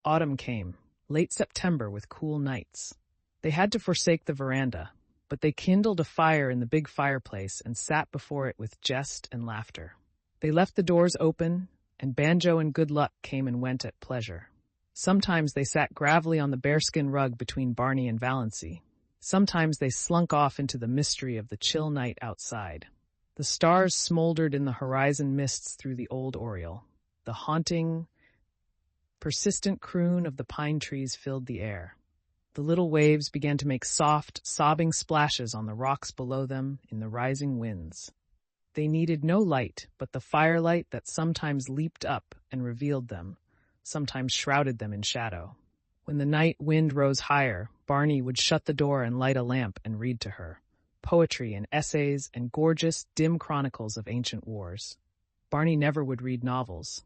Autumn came, late September with cool nights. They had to forsake the veranda, but they kindled a fire in the big fireplace and sat before it with jest and laughter. They left the doors open, and Banjo and Good Luck came and went at pleasure. Sometimes they sat gravely on the bearskin rug between Barney and Valancy. Sometimes they slunk off into the mystery of the chill night outside. The stars smoldered in the horizon mists through the old oriole. The haunting, persistent croon of the pine trees filled the air. The little waves began to make soft, sobbing splashes on the rocks below them in the rising winds. They needed no light but the firelight that sometimes leaped up and revealed them, sometimes shrouded them in shadow. When the night wind rose higher, Barney would shut the door and light a lamp and read to her poetry and essays and gorgeous, dim chronicles of ancient wars. Barney never would read novels.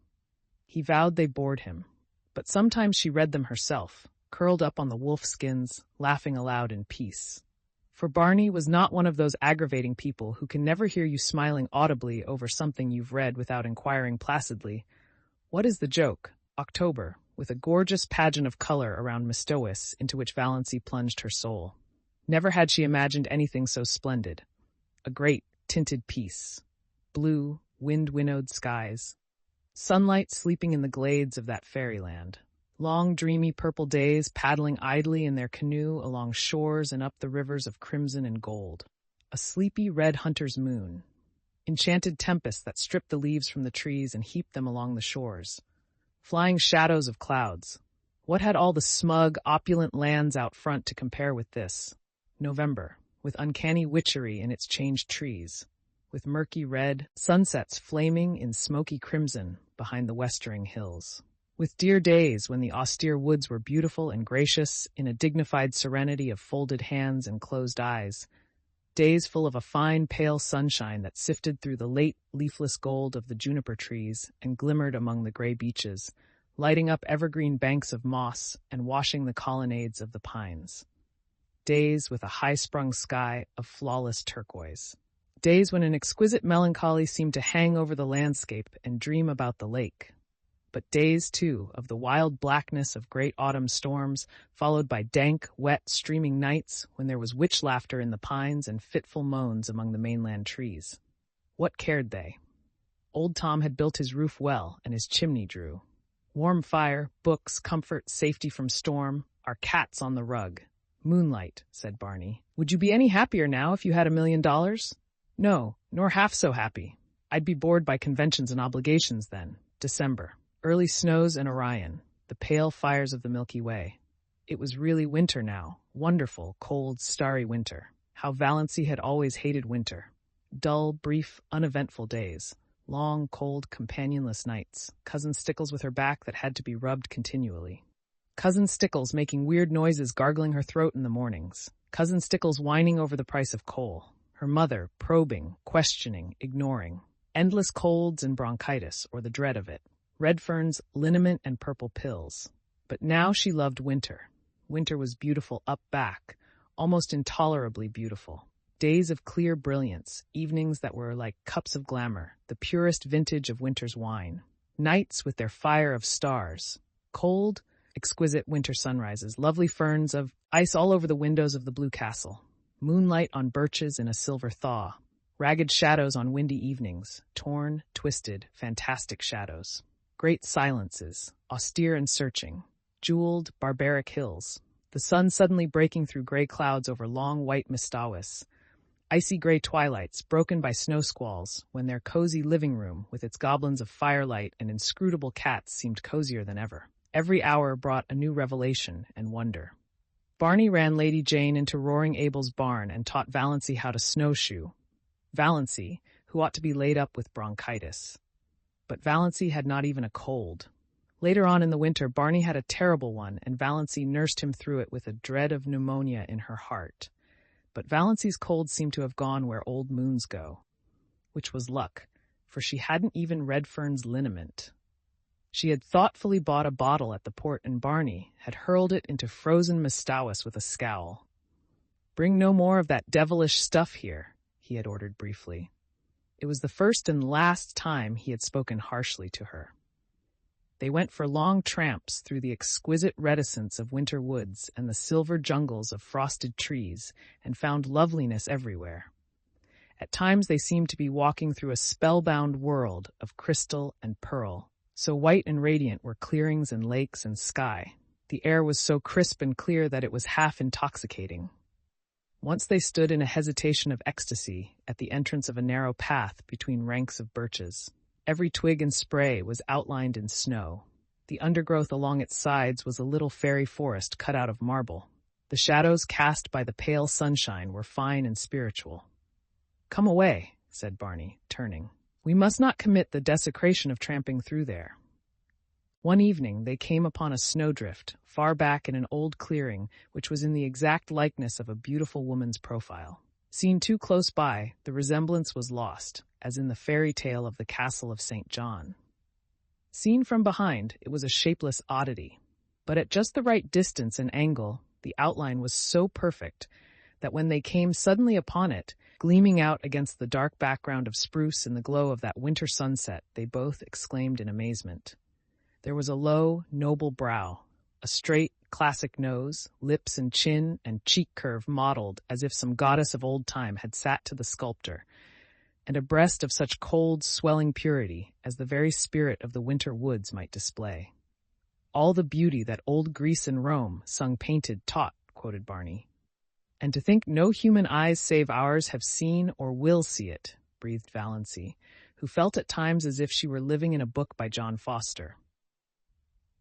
He vowed they bored him, but sometimes she read them herself, curled up on the wolf skins, laughing aloud in peace. For Barney was not one of those aggravating people who can never hear you smiling audibly over something you've read without inquiring placidly, "What is the joke?" October, with a gorgeous pageant of color around Mistowis into which Valancy plunged her soul. Never had she imagined anything so splendid. A great, tinted peace. Blue, wind-winnowed skies. Sunlight sleeping in the glades of that fairyland. Long, dreamy purple days paddling idly in their canoe along shores and up the rivers of crimson and gold. A sleepy red hunter's moon. Enchanted tempests that stripped the leaves from the trees and heaped them along the shores. Flying shadows of clouds. What had all the smug, opulent lands out front to compare with this? November, with uncanny witchery in its changed trees, with murky red sunsets flaming in smoky crimson behind the westering hills. With dear days when the austere woods were beautiful and gracious in a dignified serenity of folded hands and closed eyes, days full of a fine, pale sunshine that sifted through the late leafless gold of the juniper trees and glimmered among the gray beeches, lighting up evergreen banks of moss and washing the colonnades of the pines. Days with a high-sprung sky of flawless turquoise. Days when an exquisite melancholy seemed to hang over the landscape and dream about the lake. But days, too, of the wild blackness of great autumn storms, followed by dank, wet, streaming nights when there was witch laughter in the pines and fitful moans among the mainland trees. What cared they? Old Tom had built his roof well, and his chimney drew. Warm fire, books, comfort, safety from storm, our cats on the rug. Moonlight, said Barney. Would you be any happier now if you had $1 million? No, nor half so happy. I'd be bored by conventions and obligations then. December. Early snows in Orion, the pale fires of the Milky Way. It was really winter now, wonderful, cold, starry winter. How Valancy had always hated winter. Dull, brief, uneventful days. Long, cold, companionless nights. Cousin Stickles with her back that had to be rubbed continually. Cousin Stickles making weird noises gargling her throat in the mornings. Cousin Stickles whining over the price of coal. Her mother probing, questioning, ignoring. Endless colds and bronchitis, or the dread of it. Redfern's liniment and purple pills. But now she loved winter. Winter was beautiful up back, almost intolerably beautiful. Days of clear brilliance, evenings that were like cups of glamour, the purest vintage of winter's wine. Nights with their fire of stars. Cold, exquisite winter sunrises, lovely ferns of ice all over the windows of the blue castle. Moonlight on birches in a silver thaw. Ragged shadows on windy evenings, torn, twisted, fantastic shadows. Great silences, austere and searching. Jeweled, barbaric hills. The sun suddenly breaking through gray clouds over long white Mistowis. Icy gray twilights, broken by snow squalls, when their cozy living room, with its goblins of firelight and inscrutable cats, seemed cozier than ever. Every hour brought a new revelation and wonder. Barney ran Lady Jane into Roaring Abel's barn and taught Valancy how to snowshoe. Valancy, who ought to be laid up with bronchitis. But Valancy had not even a cold. Later on in the winter, Barney had a terrible one, and Valancy nursed him through it with a dread of pneumonia in her heart. But Valancy's cold seemed to have gone where old moons go, which was luck, for she hadn't even Redfern's liniment. She had thoughtfully bought a bottle at the port, and Barney had hurled it into frozen Mistowis with a scowl. "Bring no more of that devilish stuff here," he had ordered briefly. It was the first and last time he had spoken harshly to her. They went for long tramps through the exquisite reticence of winter woods and the silver jungles of frosted trees, and found loveliness everywhere. At times they seemed to be walking through a spellbound world of crystal and pearl. So white and radiant were clearings and lakes and sky. The air was so crisp and clear that it was half intoxicating. Once they stood in a hesitation of ecstasy at the entrance of a narrow path between ranks of birches. Every twig and spray was outlined in snow. The undergrowth along its sides was a little fairy forest cut out of marble. The shadows cast by the pale sunshine were fine and spiritual. "Come away," said Barney, turning. "We must not commit the desecration of tramping through there." One evening they came upon a snowdrift, far back in an old clearing, which was in the exact likeness of a beautiful woman's profile. Seen too close by, the resemblance was lost, as in the fairy tale of the castle of St. John. Seen from behind, it was a shapeless oddity. But at just the right distance and angle, the outline was so perfect that when they came suddenly upon it, gleaming out against the dark background of spruce in the glow of that winter sunset, they both exclaimed in amazement. There was a low, noble brow, a straight, classic nose, lips and chin and cheek curve modeled as if some goddess of old time had sat to the sculptor, and a breast of such cold, swelling purity as the very spirit of the winter woods might display. "All the beauty that old Greece and Rome sung painted taught," quoted Barney. "And to think no human eyes save ours have seen or will see it," breathed Valancy, who felt at times as if she were living in a book by John Foster.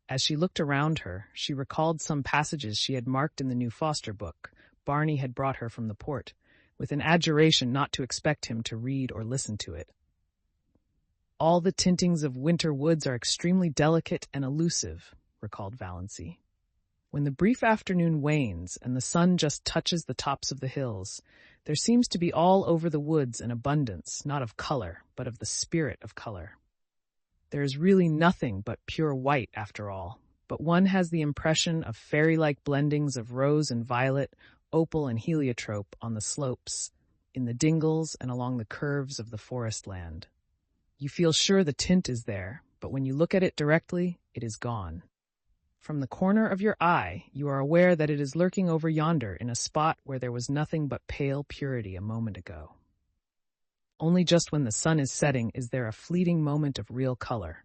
As she looked around her, she recalled some passages she had marked in the new Foster book Barney had brought her from the port, with an adjuration not to expect him to read or listen to it. "All the tintings of winter woods are extremely delicate and elusive," recalled Valancy. "When the brief afternoon wanes and the sun just touches the tops of the hills, there seems to be all over the woods an abundance, not of color, but of the spirit of color. There is really nothing but pure white after all, but one has the impression of fairy-like blendings of rose and violet, opal and heliotrope on the slopes, in the dingles and along the curves of the forest land. You feel sure the tint is there, but when you look at it directly, it is gone. From the corner of your eye, you are aware that it is lurking over yonder in a spot where there was nothing but pale purity a moment ago. Only just when the sun is setting is there a fleeting moment of real color.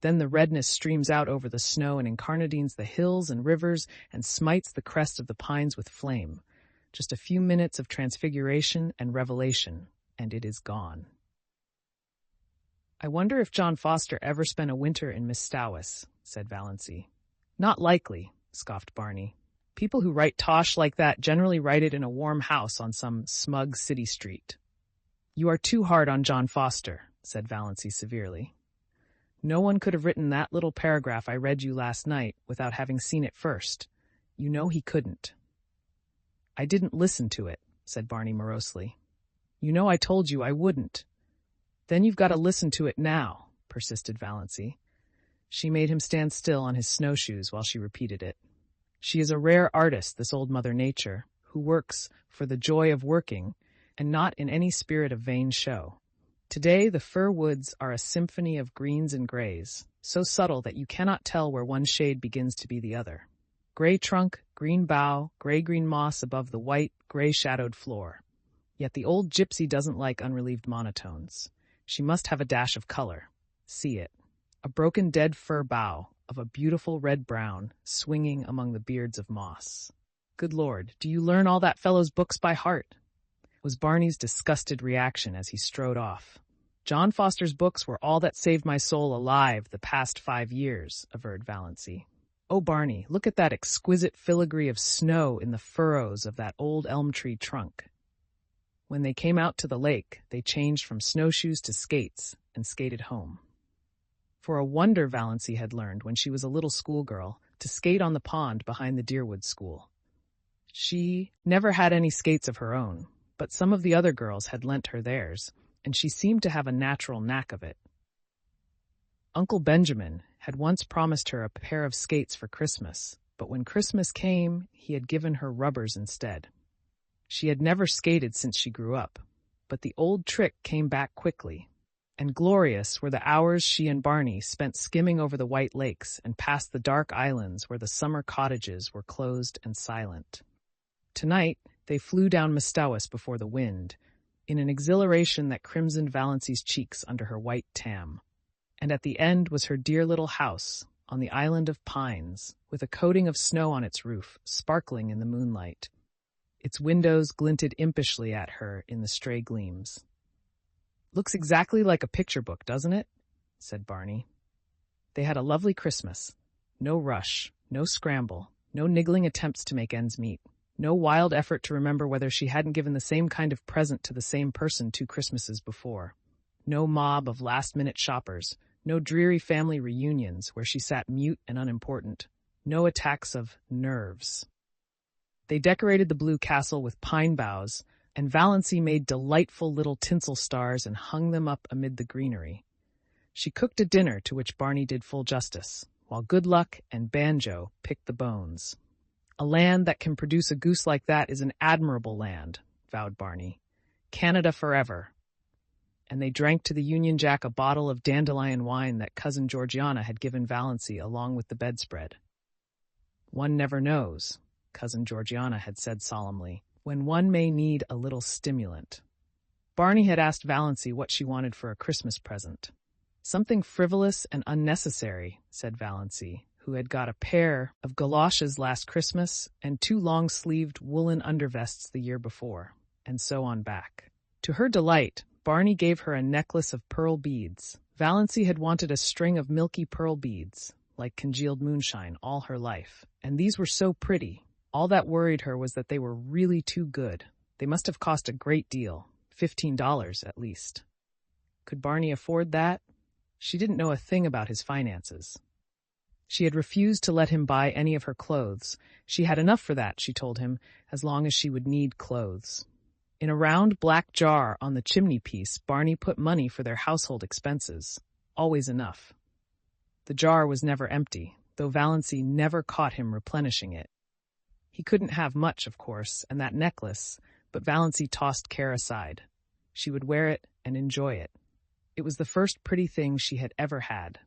Then the redness streams out over the snow and incarnadines the hills and rivers and smites the crest of the pines with flame. Just a few minutes of transfiguration and revelation, and it is gone." "I wonder if John Foster ever spent a winter in Miss Stowis," said Valancy. "Not likely," scoffed Barney. "People who write tosh like that generally write it in a warm house on some smug city street." "You are too hard on John Foster," said Valancy severely. "No one could have written that little paragraph I read you last night without having seen it first. You know he couldn't." "I didn't listen to it," said Barney morosely. "You know I told you I wouldn't." "Then you've got to listen to it now," persisted Valancy. She made him stand still on his snowshoes while she repeated it. "She is a rare artist, this old Mother Nature, who works for the joy of working, and not in any spirit of vain show. Today the fir woods are a symphony of greens and grays, so subtle that you cannot tell where one shade begins to be the other. Gray trunk, green bough, gray-green moss above the white, gray-shadowed floor. Yet the old gypsy doesn't like unrelieved monotones. She must have a dash of color. See it. A broken dead fir bough, of a beautiful red-brown, swinging among the beards of moss. Good Lord, do you learn all that fellow's books by heart?" Was Barney's disgusted reaction as he strode off. "John Foster's books were all that saved my soul alive the past 5 years, averred Valancy. "Oh, Barney, look at that exquisite filigree of snow in the furrows of that old elm tree trunk." When they came out to the lake, they changed from snowshoes to skates and skated home. For a wonder Valancy had learned when she was a little schoolgirl to skate on the pond behind the Deerwood School. She never had any skates of her own, but some of the other girls had lent her theirs, and she seemed to have a natural knack of it. Uncle Benjamin had once promised her a pair of skates for Christmas, but when Christmas came, he had given her rubbers instead. She had never skated since she grew up, but the old trick came back quickly. And glorious were the hours she and Barney spent skimming over the white lakes and past the dark islands where the summer cottages were closed and silent. Tonight, they flew down Mistawis before the wind, in an exhilaration that crimsoned Valancy's cheeks under her white tam. And at the end was her dear little house, on the island of pines, with a coating of snow on its roof, sparkling in the moonlight. Its windows glinted impishly at her in the stray gleams. "Looks exactly like a picture book, doesn't it?" said Barney. They had a lovely Christmas. No rush, no scramble, no niggling attempts to make ends meet, no wild effort to remember whether she hadn't given the same kind of present to the same person 2 Christmases before. No mob of last-minute shoppers, no dreary family reunions where she sat mute and unimportant, no attacks of nerves. They decorated the blue castle with pine boughs, and Valancy made delightful little tinsel stars and hung them up amid the greenery. She cooked a dinner to which Barney did full justice, while Good Luck and Banjo picked the bones. "A land that can produce a goose like that is an admirable land," vowed Barney. "Canada forever." And they drank to the Union Jack a bottle of dandelion wine that Cousin Georgiana had given Valancy along with the bedspread. "One never knows," Cousin Georgiana had said solemnly, "when one may need a little stimulant." Barney had asked Valancy what she wanted for a Christmas present. "Something frivolous and unnecessary," said Valancy, who had got a pair of galoshes last Christmas and 2 long-sleeved woolen undervests the year before, and so on back. To her delight, Barney gave her a necklace of pearl beads. Valancy had wanted a string of milky pearl beads, like congealed moonshine, all her life, and these were so pretty. All that worried her was that they were really too good. They must have cost a great deal, $15 at least. Could Barney afford that? She didn't know a thing about his finances. She had refused to let him buy any of her clothes. She had enough for that, she told him, as long as she would need clothes. In a round black jar on the chimney-piece, Barney put money for their household expenses. Always enough. The jar was never empty, though Valancy never caught him replenishing it. He couldn't have much, of course, and that necklace, but Valancy tossed care aside. She would wear it and enjoy it. It was the first pretty thing she had ever had.